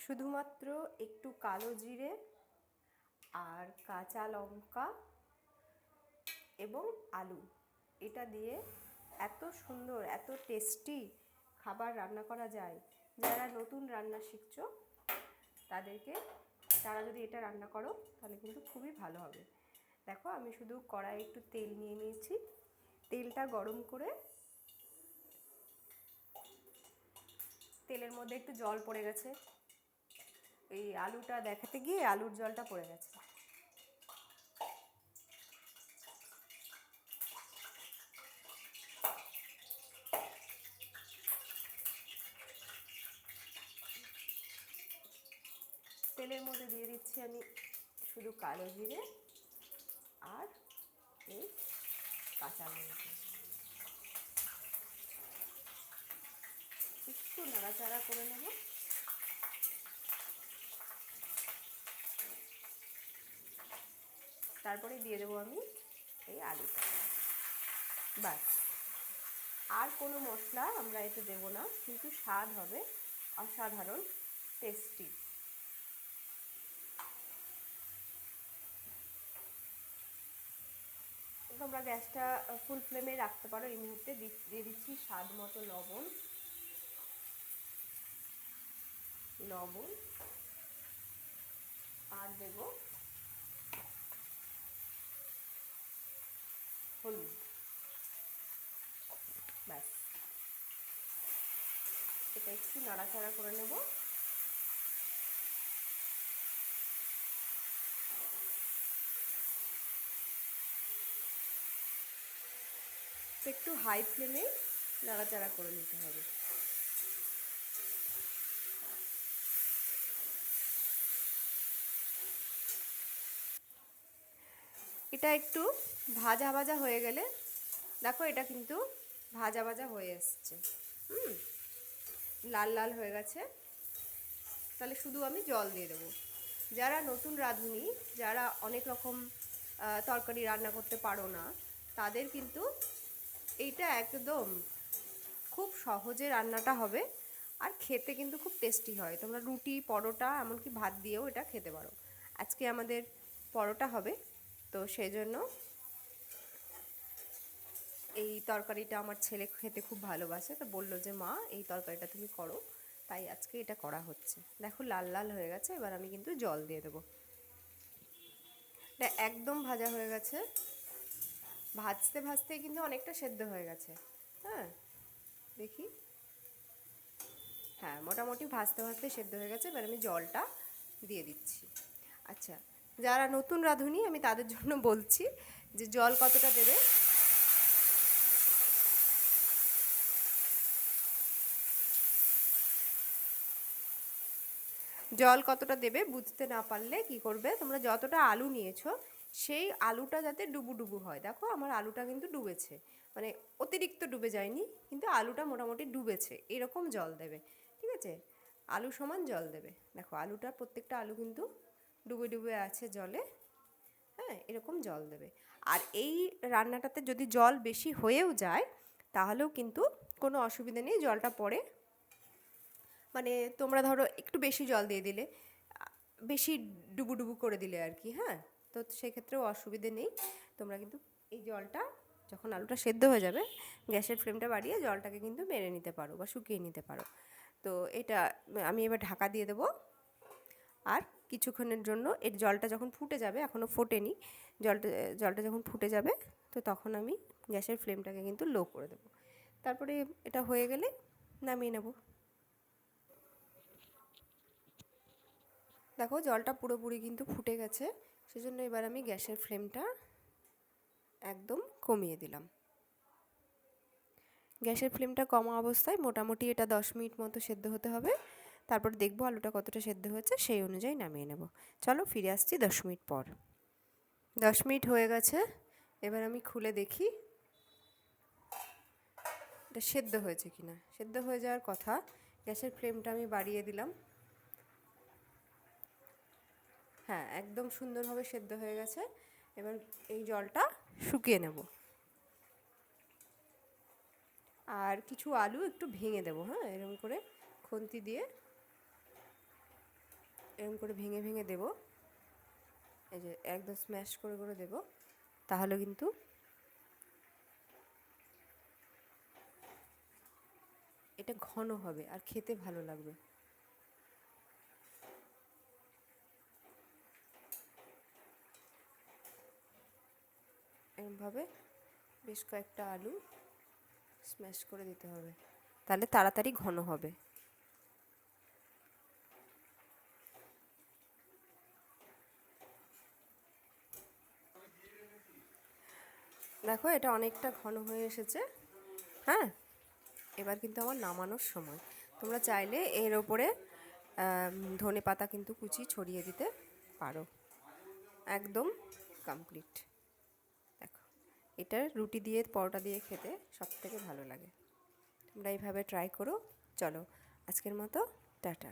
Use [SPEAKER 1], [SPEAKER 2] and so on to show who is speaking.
[SPEAKER 1] শুধুমাত্র একটু কালো জিরে আর কাঁচা লঙ্কা এবং আলু, এটা দিয়ে এত সুন্দর এত টেস্টি খাবার রান্না করা যায়। যারা নতুন রান্না শিখছো তারা যদি এটা রান্না করো তাহলে কিন্তু খুবই ভালো হবে। দেখো আমি শুধু কড়াইয়ে একটু তেল নিয়ে নিয়েছি, তেলটা গরম করে তেলের মধ্যে একটু জল পড়ে গেছে, এই আলুটা দেখাতে গিয়ে আলুর জলটা পড়ে গেছে। তেলের মধ্যে দিয়ে দিচ্ছি আমি শুধু কালো জিরে আর এই কাঁচা লঙ্কা, একটু নাড়াচাড়া করে নেব। তারপরে দিয়ে দেবো আমি এই আলুটা। বাস, আর কোনো মশলা আমরা এতে দেবো না, কিন্তু স্বাদ হবে অসাধারণ টেস্টি। তোমরা গ্যাসটা ফুল ফ্লেমে রাখতে পারো। এই মুহূর্তে দিয়ে দিচ্ছি স্বাদ মতো লবণ আর দেব হলুদ। ব্যাস, এটা একটু নাড়াচাড়া করে নেব। একটু হাই ফ্লেমে নাড়াচাড়া করে নিতে হবে। এটা একটু ভাজা ভাজা হয়ে গেলে, দেখো এটা কিন্তু ভাজা ভাজা হয়ে এসছে, লাল লাল হয়ে গেছে। তাহলে শুধু আমি জল দিয়ে দেবো। যারা নতুন রাঁধুনি, যারা অনেক রকম তরকারি রান্না করতে পারো না, তাদের কিন্তু এইটা একদম খুব সহজে রান্নাটা হবে, আর খেতে কিন্তু খুব টেস্টি হয়। তোমরা রুটি, পরোটা, এমনকি ভাত দিয়েও এটা খেতে পারো। আজকে আমাদের পরোটা হবে, তো সেই জন্য এই তরকারিটা আমার ছেলে খেতে খুব ভালোবাসে, তো বললো যে মা এই তরকারিটা তুমি করো, তাই আজকে এটা করা হচ্ছে। দেখো লাল লাল হয়ে গেছে, এবার আমি কিন্তু জল দিয়ে দেবো। এটা একদম ভাজা হয়ে গেছে, ভাজতে ভাজতে কিন্তু অনেকটা সেদ্ধ হয়ে গেছে। হ্যাঁ দেখি, হ্যাঁ মোটামুটি ভাজতে ভাজতে সেদ্ধ হয়ে গেছে। এবার আমি জলটা দিয়ে দিচ্ছি। আচ্ছা, যারা নতুন রাঁধুনি আমি তাদের জন্য বলছি যে জল কতটা দেবে। জল কতটা দেবে বুঝতে না পারলে কি করবে, তোমরা যতটা আলু নিয়েছো সেই আলুটা যাতে ডুবু ডুবু হয়। দেখো আমার আলুটা কিন্তু ডুবেছে, মানে অতিরিক্ত ডুবে যায়নি, কিন্তু আলুটা মোটামুটি ডুবেছে, এরকম জল দেবে। ঠিক আছে, আলু সমান জল দেবে। দেখো আলুটা, প্রত্যেকটা আলু কিন্তু ডুবে ডুবে আছে জলে। হ্যাঁ, এরকম জল দেবে। আর এই রান্নাটাতে যদি জল বেশি হয়েও যায় তাহলেও কিন্তু কোনো অসুবিধা নেই, জলটা পরে মানে তোমরা ধরো একটু বেশি জল দিয়ে দিলে, বেশি ডুবু ডুবু করে দিলে আর কি। হ্যাঁ, তো সেক্ষেত্রেও অসুবিধে নেই। তোমরা কিন্তু এই জলটা যখন আলুটা সেদ্ধ হয়ে যাবে, গ্যাসের ফ্লেমটা বাড়িয়ে জলটাকে কিন্তু মেরে নিতে পারো বা শুকিয়ে নিতে পারো। তো এটা আমি এবার ঢাকা দিয়ে দেবো, আর কিছুক্ষণের জন্য এর জলটা যখন ফুটে যাবে, এখনও ফোটেনি, জলটা যখন ফুটে যাবে তো তখন আমি গ্যাসের ফ্লেমটাকে কিন্তু লো করে দেবো। তারপরে এটা হয়ে গেলে নামিয়ে নেব। দেখো জলটা পুরোপুরি কিন্তু ফুটে গেছে, সেজন্য এবার আমি গ্যাসের ফ্লেমটা একদম কমিয়ে দিলাম। গ্যাসের ফ্লেমটা কমা অবস্থায় মোটামুটি এটা 10 মিনিট মতো সেদ্ধ হতে হবে। তারপর দেখবো আলুটা কতটা সেদ্ধ হয়েছে, সেই অনুযায়ী নামিয়ে নেব। চলো ফিরে আসছি 10 মিনিট পর। 10 মিনিট হয়ে গেছে, এবার আমি খুলে দেখি এটা সেদ্ধ হয়েছে কিনা। সেদ্ধ হয়ে যাওয়ার কথা, গ্যাসের ফ্লেমটা আমি বাড়িয়ে দিলাম। হ্যাঁ, একদম সুন্দরভাবে সেদ্ধ হয়ে গেছে। এবার এই জলটা শুকিয়ে নেব, আর কিছু আলু একটু ভেঙে দেবো। হ্যাঁ, এরকম করে খুন্তি দিয়ে এরকম করে ভেঙে ভেঙে দেব, এই যে একদম স্ম্যাশ করে করে দেব, তাহলে কিন্তু এটা ঘন হবে আর খেতে ভালো লাগবে। এরকমভাবে বেশ কয়েকটা আলু স্ম্যাশ করে দিতে হবে, তাহলে তাড়াতাড়ি ঘন হবে। দেখো এটা অনেকটা ঘন হয়ে এসেছে। হ্যাঁ, এবার কিন্তু আমার নামানোর সময়। তোমরা চাইলে এর ওপরে ধনে পাতা কিন্তু কুচি ছড়িয়ে দিতে পারো। একদম কমপ্লিট। দেখো, এটা রুটি দিয়ে পরোটা দিয়ে খেতে সবথেকে ভালো লাগে। তোমরা এইভাবে ট্রাই করো। চলো, আজকের মতো টাটা।